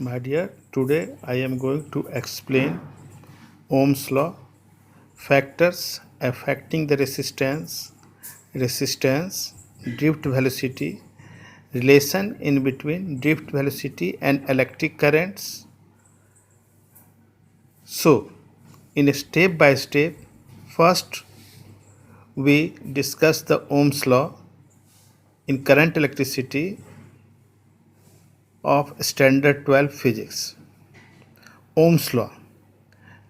My dear, today I am going to explain Ohm's law, factors affecting the resistance, drift velocity, relation in between drift velocity and electric currents. So, in a step by step, first we discuss the Ohm's law in current electricity of standard 12 physics. Ohm's law.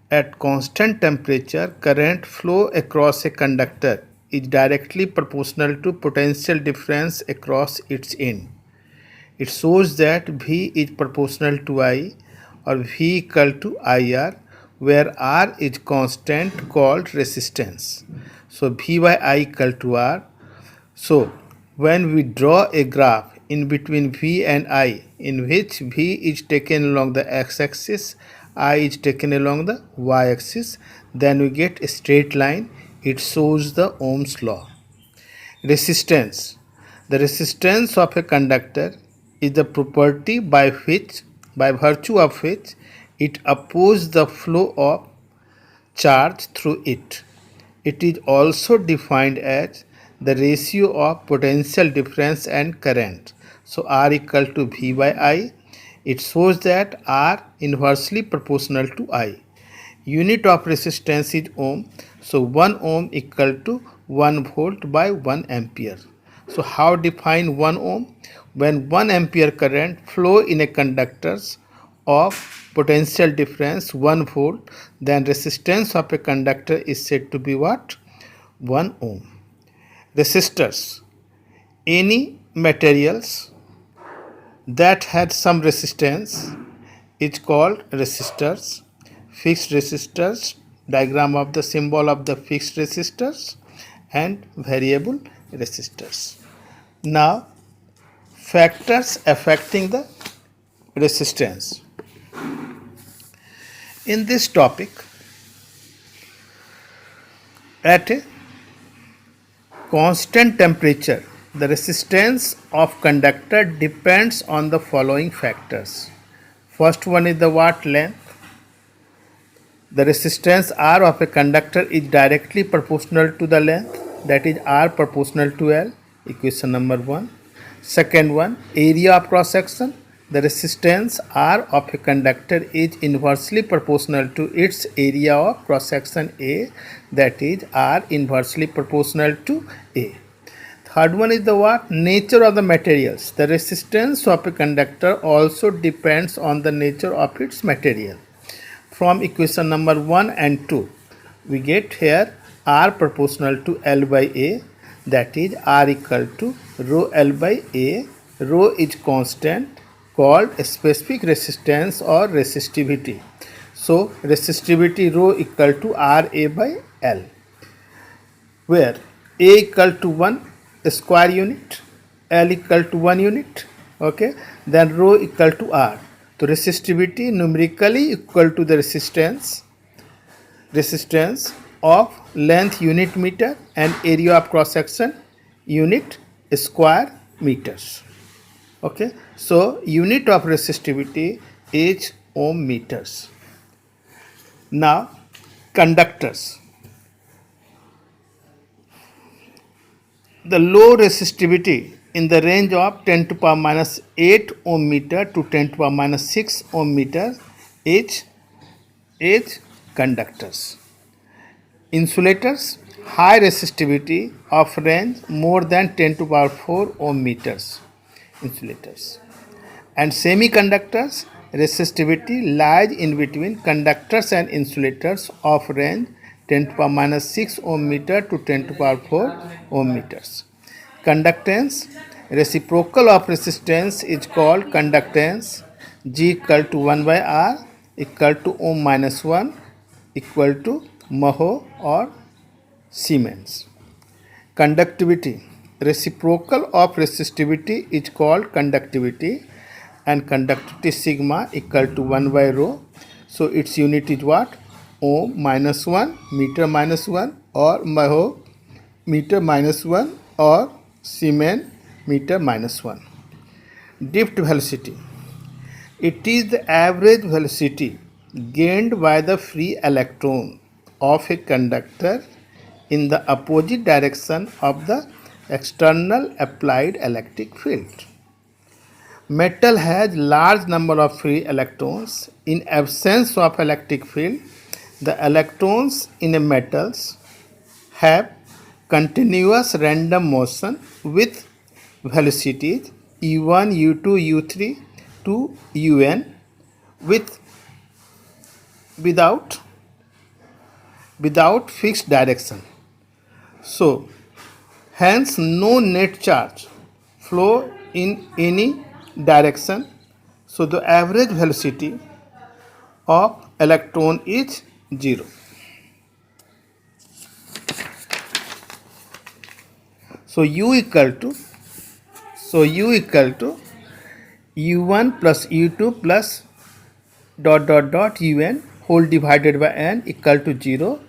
At constant temperature, current flow across a conductor is directly proportional to potential difference across its end. It shows that V is proportional to I or V equal to IR, where R is constant called resistance. So V by I equal to R. So when we draw a graph in between V and I, in which V is taken along the x-axis, I is taken along the y-axis, then we get a straight line. It shows the Ohm's law. Resistance. The resistance of a conductor is the property by virtue of which it opposes the flow of charge through it. It is also defined as the ratio of potential difference and current. So R equal to V by I. It shows that R inversely proportional to I. Unit of resistance is ohm. So 1 ohm equal to 1 volt by 1 ampere. So how define 1 ohm? When 1 ampere current flow in a conductors of potential difference 1 volt, then resistance of a conductor is said to be what? 1 ohm. Resistors. Any materials that had some resistance is called resistors. Fixed resistors, diagram of the symbol of the fixed resistors, and variable resistors. Now, factors affecting the resistance. In this topic, at a constant temperature, the resistance of conductor depends on the following factors. First one is the watt length. The resistance R of a conductor is directly proportional to the length, that is R proportional to L, equation number 1. Second one, area of cross section. The resistance R of a conductor is inversely proportional to its area of cross section A, that is R inversely proportional to A. Third one is the what? Nature of the materials. The resistance of a conductor also depends on the nature of its material. From equation number 1 and 2, we get here R proportional to L by A, that is R equal to rho L by A. Rho is constant called specific resistance or resistivity. So resistivity rho equal to RA by L, where A equal to 1 square unit, L equal to 1 unit, okay, then rho equal to R. So resistivity numerically equal to the resistance of length unit meter and area of cross section unit square meters. Okay, so unit of resistivity is ohm meters. Now conductors. The low resistivity in the range of 10 to power minus 8 ohm meter to 10 to power minus 6 ohm meter is conductors. Insulators, high resistivity of range more than 10 to power 4 ohm meters, insulators. And semiconductors, resistivity lies in between conductors and insulators of range 10 to power minus 6 ohm meter to 10 to power 4 ohm meters. Conductance, reciprocal of resistance is called conductance. G equal to 1 by R equal to ohm minus 1 equal to mho or Siemens. Conductivity, reciprocal of resistivity is called conductivity, and conductivity sigma equal to 1 by rho. So its unit is what? Ohm minus 1, meter minus 1, or mho meter minus 1, or Siemens meter minus 1. Drift velocity. It is the average velocity gained by the free electron of a conductor in the opposite direction of the external applied electric field. Metal has large number of free electrons. In absence of electric field, the electrons in a metals have continuous random motion with velocities u1, u2, u3 to un with without fixed direction. So, hence no net charge flow in any direction. So, the average velocity of electron is 0. So, u equal to u1 plus u2 plus dot dot dot un whole divided by n equal to 0,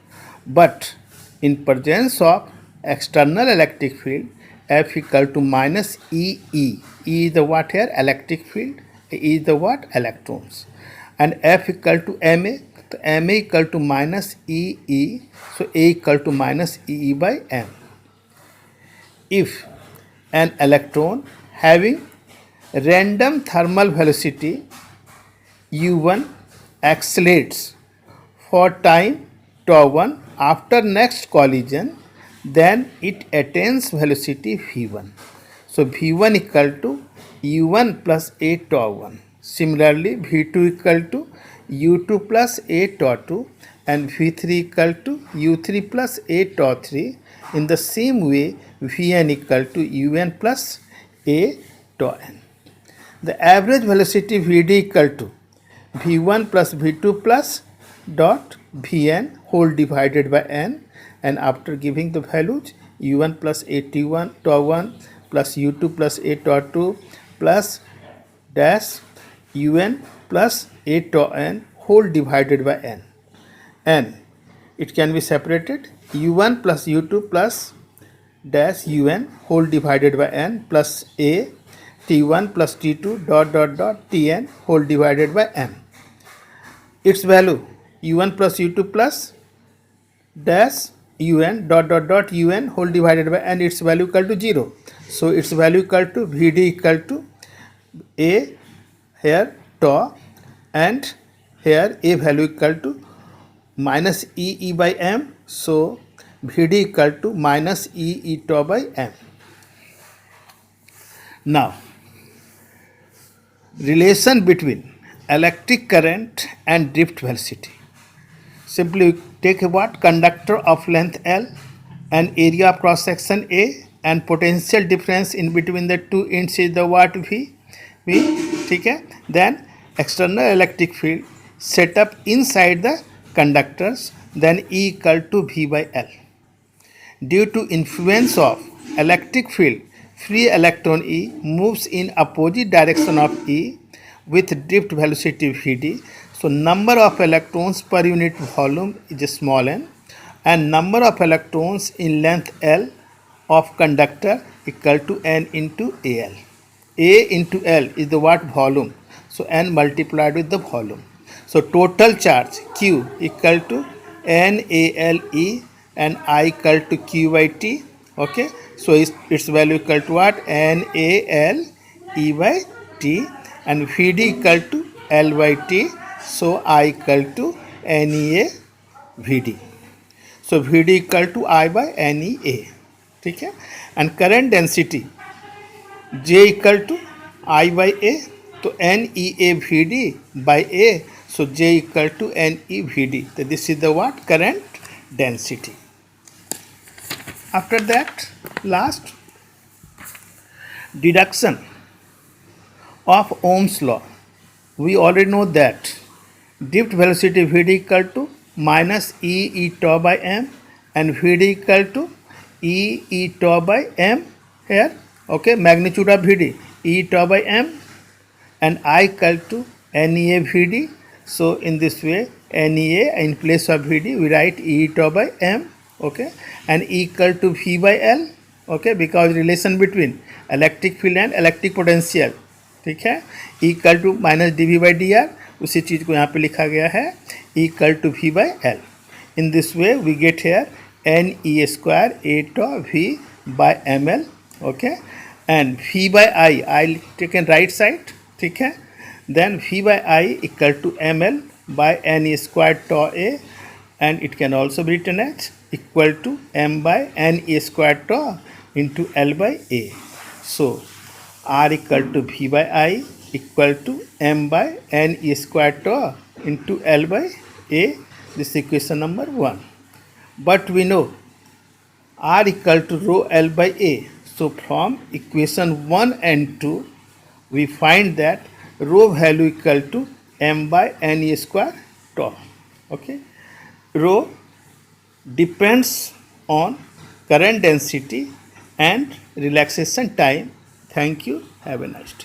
but in presence of external electric field F equal to minus E. E is the what here? Electric field. E is the what? Electrons. And F equal to Ma. So Ma equal to minus E. So A equal to minus E by M. If an electron having random thermal velocity u1 accelerates for time tau1 after next collision, then it attains velocity v1. So v1 equal to u1 plus a tau1. Similarly, v2 equal to u2 plus a tau2 and v3 equal to u3 plus a tau3. In the same way, vn equal to un plus a tau n. The average velocity Vd equal to V1 plus V2 plus dot Vn whole divided by n, and after giving the values U1 plus A tau1 plus U2 plus A tau2 plus dash Un plus A tau n whole divided by n, and it can be separated U1 plus U2 plus dash Un whole divided by n plus A T1 plus T2 dot dot dot Tn whole divided by m. Its value U1 plus U2 plus dash Un dot dot dot Un whole divided by n, its value equal to 0. So its value equal to Vd equal to A here tau, and here A value equal to minus E by m. So Vd equal to minus E tau by m. Now, relation between electric current and drift velocity. Simply take a what? Conductor of length L and area of cross section A, and potential difference in between the two ends is the what? V. ठीक है. Then external electric field set up inside the conductors, then E equal to V by L. Due to influence of electric field, free electron E moves in opposite direction of E with drift velocity Vd. So number of electrons per unit volume is small n, and number of electrons in length L of conductor equal to n into Al. A into L is the what? Volume. So n multiplied with the volume. So total charge Q equal to NaLe and I equal to Q by T. Okay. So its value equal to what? NaLe by T, and Vd equal to L by T. So I equal to NEA Vd. So Vd equal to I by NEA. ठीक है. And current density J equal to I by A. तो NEA Vd by A. So J equal to NE Vd. So this is the what? Current density. After that, last, deduction of Ohm's law. We already know that drift velocity Vd equal to minus E tau by m, and Vd equal to E tau by m here. Okay, magnitude of Vd E tau by m, and I equal to NEA Vd. So in this way, NEA in place of Vd we write E tau by m. Okay, and E equal to V by L. Okay, because relation between electric field and electric potential. ठीक है, equal to minus d v by d r, उसी चीज़ को यहाँ पे लिखा गया है equal to v by l. In this way we get here n e square a tau v by m l. Okay, and v by i taken right side. ठीक है, then v by i equal to m l by n e square tau a, and it can also be written as equal to m by n e square tau into L by A. So R equal to V by I equal to m by n e square tau into L by A. This is equation number 1. But we know R equal to rho L by A. So from equation 1 and 2 we find that rho value equal to m by n e square tau. Okay. Rho depends on current density and relaxation time. Thank you. Have a nice day.